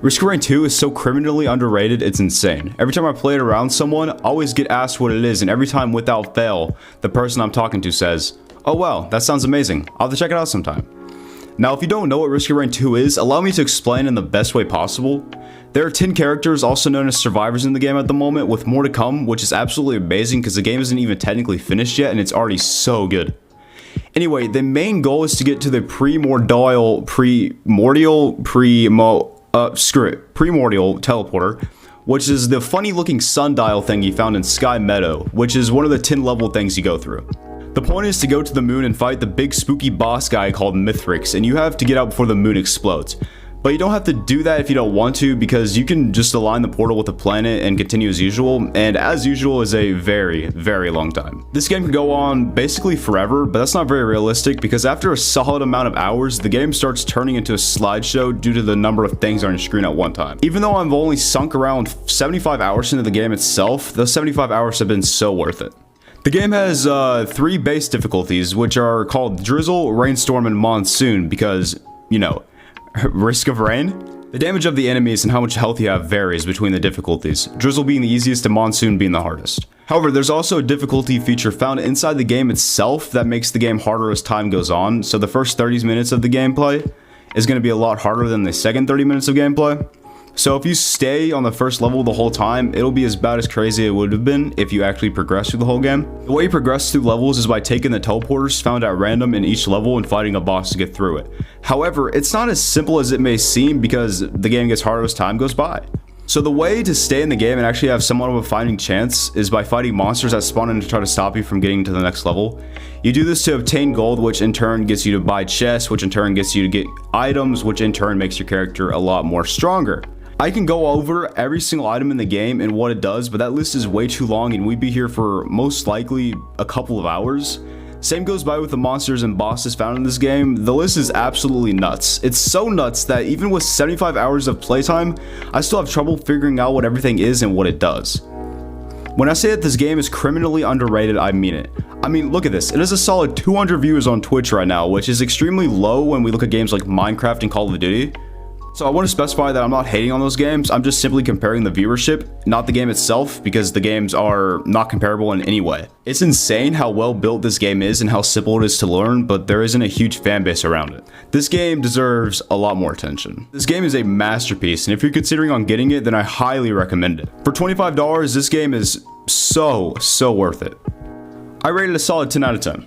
Risk of Rain 2 is so criminally underrated, it's insane. Every time I play it around someone, I always get asked what it is, and every time without fail, the person I'm talking to says, "Oh wow, that sounds amazing. I'll have to check it out sometime." Now, if you don't know what Risk of Rain 2 is, allow me to explain in the best way possible. There are 10 characters, also known as survivors in the game at the moment, with more to come, which is absolutely amazing because the game isn't even technically finished yet, and it's already so good. Anyway, the main goal is to get to the primordial teleporter, which is the funny looking sundial thing you found in Sky Meadow, which is one of the 10 level things you go through. The point is to go to the moon and fight the big spooky boss guy called Mithrix, and you have to get out before the moon explodes. But you don't have to do that if you don't want to, because you can just align the portal with the planet and continue as usual, and as usual is a very, very long time. This game can go on basically forever, but that's not very realistic because after a solid amount of hours, the game starts turning into a slideshow due to the number of things on your screen at one time. Even though I've only sunk around 75 hours into the game itself, those 75 hours have been so worth it. The game has 3 base difficulties, which are called Drizzle, Rainstorm, and Monsoon because, you know, Risk of Rain? The damage of the enemies and how much health you have varies between the difficulties, Drizzle being the easiest and Monsoon being the hardest. However, there's also a difficulty feature found inside the game itself that makes the game harder as time goes on, so the first 30 minutes of the gameplay is going to be a lot harder than the second 30 minutes of gameplay. So if you stay on the first level the whole time, it'll be about as crazy as it would have been if you actually progressed through the whole game. The way you progress through levels is by taking the teleporters found at random in each level and fighting a boss to get through it. However, it's not as simple as it may seem because the game gets harder as time goes by. So the way to stay in the game and actually have somewhat of a fighting chance is by fighting monsters that spawn in to try to stop you from getting to the next level. You do this to obtain gold, which in turn gets you to buy chests, which in turn gets you to get items, which in turn makes your character a lot more stronger. I can go over every single item in the game and what it does, but that list is way too long and we'd be here for most likely a couple of hours. Same goes by with the monsters and bosses found in this game. The list is absolutely nuts. It's so nuts that even with 75 hours of playtime, I still have trouble figuring out what everything is and what it does. When I say that this game is criminally underrated, I mean it. I mean, look at this. It has a solid 200 viewers on Twitch right now, which is extremely low when we look at games like Minecraft and Call of Duty. So I want to specify that I'm not hating on those games, I'm just simply comparing the viewership, not the game itself, because the games are not comparable in any way. It's insane how well built this game is and how simple it is to learn, but there isn't a huge fan base around it. This game deserves a lot more attention. This game is a masterpiece, and if you're considering on getting it, then I highly recommend it. For $25, this game is so worth it. I rate it a solid 10 out of 10.